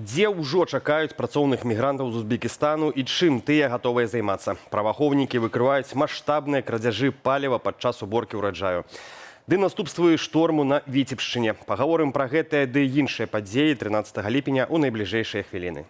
Дзе ўжо чакаюць працоўных мігрантаў з Узбекістану і чым тыя гатовыя займацца? Праваахоўнікі выкрываюць маштабныя крадзяжы паліва падчас уборкі ўраджаю. Ды наступствы шторму на Віцебшчыне. Пагаворым пра гэтыя ды іншыя падзеі 13 ліпеня ў найбліжэйшыя хвіліны.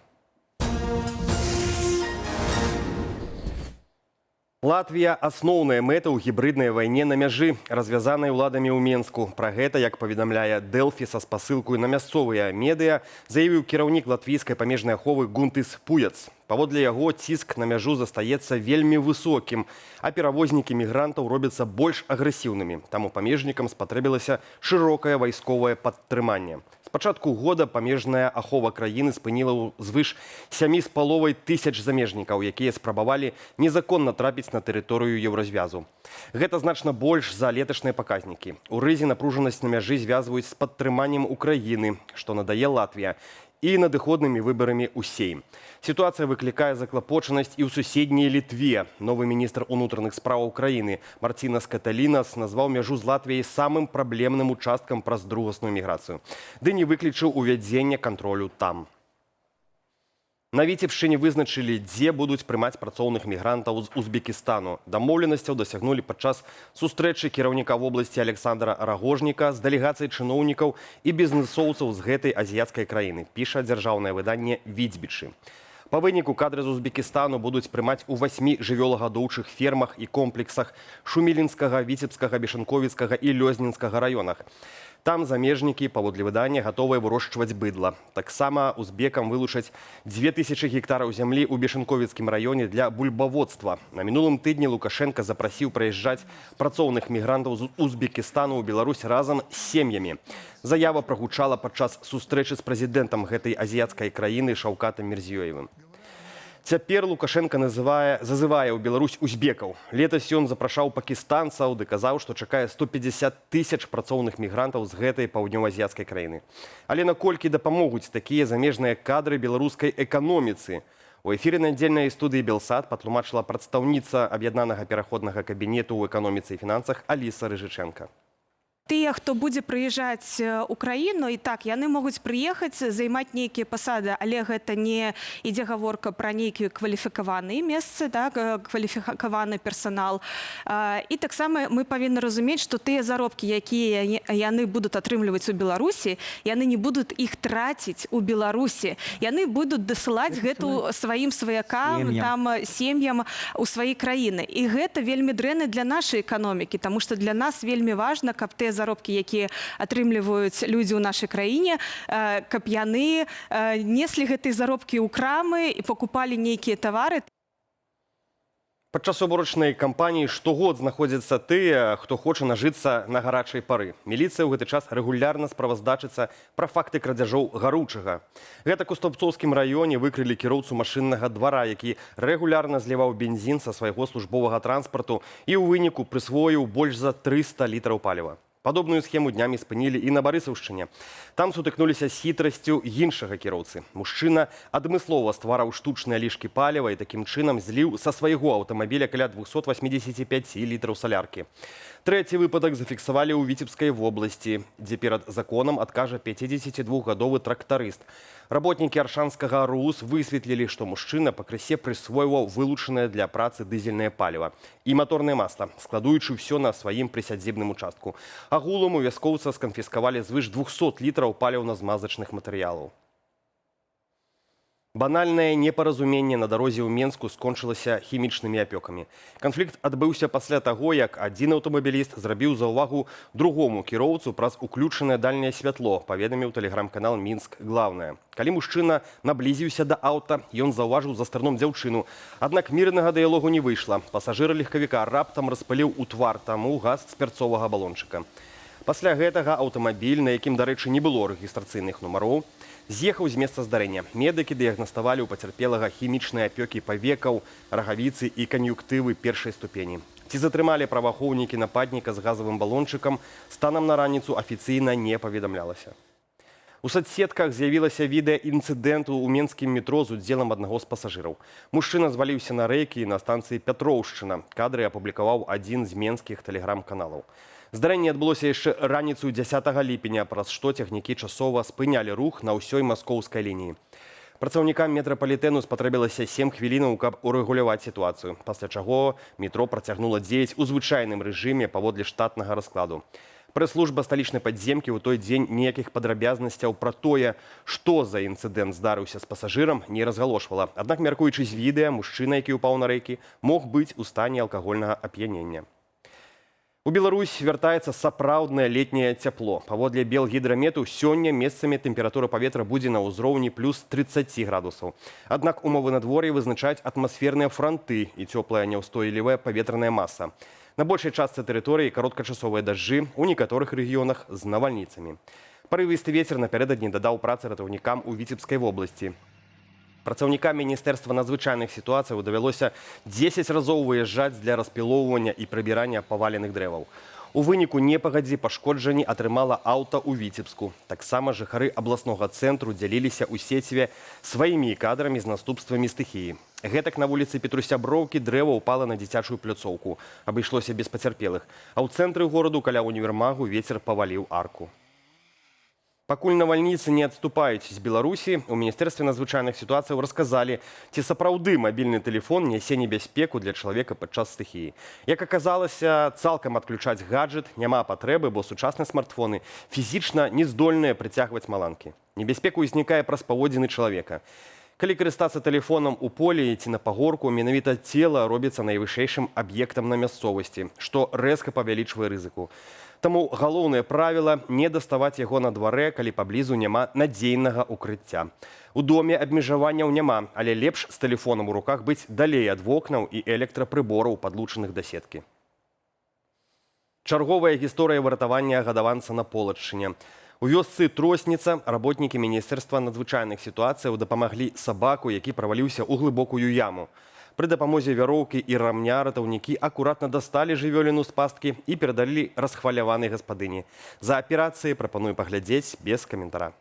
Латвія – асноўная мэта ў гібрыднай вайне на мяжы, развязанай уладамі ў Менску. Пра гэта, як паведамляе Дэлфі са спасылкаю на мясцовыя медыа, заявіў кіраўнік латвійскай памежнай аховы Гунтыс Пуяц. Паводле яго, ціск на мяжу застаецца вельмі высокім, а перавознікі мігрантаў робяцца больш агрэсіўнымі. Таму памежнікам спатрэбілася шырокае вайсковае падтрыманне. З пачатку года памежная ахова краіны спыніла звыш 7,5 тысяч замежнікаў, якія спрабавалі незаконна трапіць на тэрыторыю Еўразвязу. Гэта значна больш за леташныя паказнікі. У рызе напружанасць на мяжы звязваюць з падтрыманнем Украіны, што надае Латвія, і надыходнымі выбарамі ў Сейм. Сітуацыя выклікае заклапочанасць і ў суседняй Літве. Новы міністр унутраных спраў краіны Марцінас Каталінас назваў мяжу з Латвіяй самым праблемным участкам праз другасную міграцыю. Ды не выключыў увядзення кантролю там. На Віцебшчыне вызначылі, дзе будуць прымаць працоўных мігрантаў з Узбекістану. Дамоўленасцяў дасягнулі падчас сустрэчы кіраўніка вобласці Александра Рагожніка з дэлегацыяй чыноўнікаў і бізнэсоўцаў з гэтай азіяцкай краіны, піша дзяржаўнае выданне «Віцбічы». Па выніку кадры з Узбекістану будуць прымаць у 8 жывёлагадоўчых фермах і комплексах Шумілінскага, Віцебскага, Бешанковіцкага і Лёзнінскага раёнах. Там замежнікі, паводле выдання, гатовыя вырошчваць быдла. Таксама узбекам вылучаць 2000 гектараў зямлі ў Бешанковіцкім раёне для бульбаводства. На мінулым тыдні Лукашенка запрасіў прыязджаць працоўных мігрантаў з Узбекістану ў Беларусь разам з сем'ямі. Заява прагучала падчас сустрэчы з прэзідэнтам гэтай азіяцкай краіны Шаўкатам Мірзіёевым. Цяпер Лукашенка зазывае ў Беларусь узбекаў. Летась ён запрашаў пакістанцаў ды казаў, што чакае 150 тысяч працоўных мігрантаў з гэтай паўднёва-азіяцкай краіны. Але наколькі дапамогуць такія замежныя кадры беларускай эканоміцы? У эфіры нядзельнай студыі «Белсат» патлумачыла прадстаўніца аб'яднанага пераходнага кабінету ў эканоміцы і фінансах Аліса Рыжычэнка. Тыя, хто будзе прыязджаць у краіну, і так, яны могуць прыехаць, займаць нейкія пасады, але гэта не ідзе гаворка пра нейкія кваліфікаваныя месцы, так, кваліфікаваны персанал. І таксама мы павінны разумець, што тыя заробкі, якія яны будуць атрымліваць у Беларусі, яны не будуць іх траціць у Беларусі. Яны будуць дасылаць гэту сваім сваякам, сем'ям у свае краіны. І гэта вельмі дрэнна для нашай эканомікі, таму што для нас вельмі важна, каб тыя заробкі, якія атрымліваюць людзі ў нашай краіне, каб яны неслі гэтыя заробкі ў крамы і пакупалі нейкія тавары. Падчас уборачнай кампаніі штогод знаходзяцца тыя, хто хоча нажыцца на гарачай пары. Міліцыя ў гэты час рэгулярна справаздачыцца пра факты крадзяжоў гаручага. Гэта ў Стаўбцоўскім раёне выкрылі кіроўцу машыннага двара, які рэгулярна зліваў бензін са свайго службовага транспарту і ў выніку прысвоіў больш за 300 літраў паліва. Падобную схему днямі спынілі і на Барысаўшчыне. Там сутыкнуліся з хітрасцю іншага кіроўцы. Мужчына адмыслова ствараў штучныя лішкі паліва і такім чынам зліў са свайго аўтамабіля каля 285 літраў саляркі. Трэці выпадак зафіксавалі ў Віцебскай вобласці, дзе перад законам адкажа 52-гадовы трактарыст. Работнікі Аршанскага РУС высветлілі, што мужчына пакрысе прысвойваў вылучанае для працы дызельнае паліва і маторнае масла, складуючы ўсё на сваім прысядзібным участку. Агулам у вяскоўца сканфіскавалі звыш 200 літраў паліўна-змазачных матэрыялаў. Банальнае непаразуменне на дарозе ў Менску скончылася хімічнымі апёкамі. Канфлікт адбыўся пасля таго, як адзін аўтамабіліст зрабіў заўвагу другому кіроўцу праз уключанае дальняе святло, паведаміў тэлеграм-канал «Мінск Глаўнае». Калі мужчына наблізіўся да аўта, ён заўважыў за старном дзяўчыну. Аднак мірнага дыялогу не выйшла. Пасажыр легкавіка раптам распыліў у твар таму газ з пярцовага балончыка. Пасля гэтага аўтамабіль, на якім, дарэчы, не было рэгістрацыйных нумароў, з'ехаў з месца здарэння. Медыкі дыягнаставалі ў пацярпелага хімічныя апёкі павекаў, рагавіцы і кан'юктывы першай ступені. Ці затрымалі праваахоўнікі нападніка з газавым балончыкам, станам на раніцу афіцыйна не паведамлялася. У соцсетках з'явілася відэа інцыдэнту ў менскім метро з удзелам аднаго з пасажыраў. Мужчына зваліўся на рэйкі на станцыі Пятроўшчына. Кадры апублікаваў адзін з менскіх тэлеграм-каналаў. Здарэнне адбылося яшчэ раніцу 10 ліпеня, праз што цягнікі часова спынялі рух на ўсёй маскоўскай лініі. Працаўнікам метрапалітэну спатрэбілася 7 хвілінаў, каб урэгуляваць сітуацыю, пасля чаго метро працягнула дзеяць у звычайным рэжыме паводле штатнага раскладу. Прэс-служба сталічнай падземкі ў той дзень ніякіх падрабязнасцяў пра тое, што за інцыдэнт здарыўся з пасажырам, не разгалошвала. Аднак, мяркуючы з відэа, мужчына, які ўпаў на рэйкі, мог быць у стане алкагольнага ап'янення. У Беларусь вяртаецца сапраўднае летняе цяпло. Паводле Белгідрамету, сёння месцамі тэмпература паветра будзе на ўзроўні плюс 30 градусаў. Аднак умовы надвор'я вызначаюць атмасферныя франты і цёплая няўстойлівая паветраная маса. На большай частцы тэрыторыі кароткачасовыя дажджы, у некаторых рэгіёнах з навальніцамі. Парывісты вецер напярэдадні дадаў працы ратаўнікам у Віцебскай вобласці. Працаўнікам Міністэрства надзвычайных сітуацыяў давялося 10 разоў выязджаць для распілоўвання і прыбірання паваленых дрэваў. У выніку непагадзі пашкоджанні атрымала аўта ў Віцебску. Таксама жыхары абласнога цэнтру дзяліліся ў сеціве сваімі кадрамі з наступствамі стыхіі. Гэтак на вуліцы Петрусяброўкі дрэва ўпала на дзіцячую пляцоўку. Абышлося без пацярпелых. А ў цэнтры гораду каля універмагу вецер паваліў арку. Пакуль навальніцы не адступаюць з Беларусі, у Міністэрстве надзвычайных сітуацыяў расказалі, ці сапраўды мабільны тэлефон нясе небяспеку для чалавека падчас стыхіі. Як аказалася, цалкам адключаць гаджэт няма патрэбы, бо сучасныя смартфоны фізічна не здольныя прыцягваць маланкі. Небяспека ўзнікае праз паводзіны чалавека. Калі карыстацца тэлефонам у полі ці на пагорку, менавіта цела робіцца найвышэйшым аб'ектам на мясцовасці, што рэзка павялічвае рызыку. Таму галоўнае правіла – не даставаць яго на дварэ, калі паблізу няма надзейнага укрыцця. У доме абмежаванняў няма, але лепш з тэлефонам у руках быць далей ад вокнаў і электрапрыбораў, падлучаных да сеткі. Чарговая гісторыя выратавання гадаванца на Полаччыне. У вёсцы Тросніца работнікі Міністэрства надзвычайных сітуацыяў дапамаглі сабаку, які праваліўся ў глыбокую яму. Пры дапамозе вяроўкі і рамня ратаўнікі акуратна дасталі жывёліну з пасткі і перадалі расхваляванай гаспадыні. За аперацыяй прапаную паглядзець без каментара.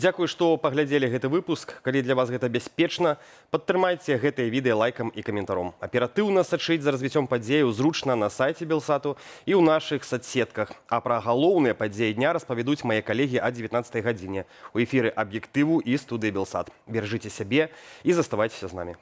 Дзякуй, што паглядзелі гэты выпуск. Калі для вас гэта бяспечна, падтрымайце гэтае відэа лайкам і каментаром. Аператыўна сачыць за развіццём падзеяў зручна на сайце Белсату і ў нашых соцсетках. А пра галоўныя падзеі дня распавядуць мае калегі о 19 гадзіне. У эфіры «Аб'ектыву» і студыі Белсат. Беражыце сябе і заставайцеся з намі.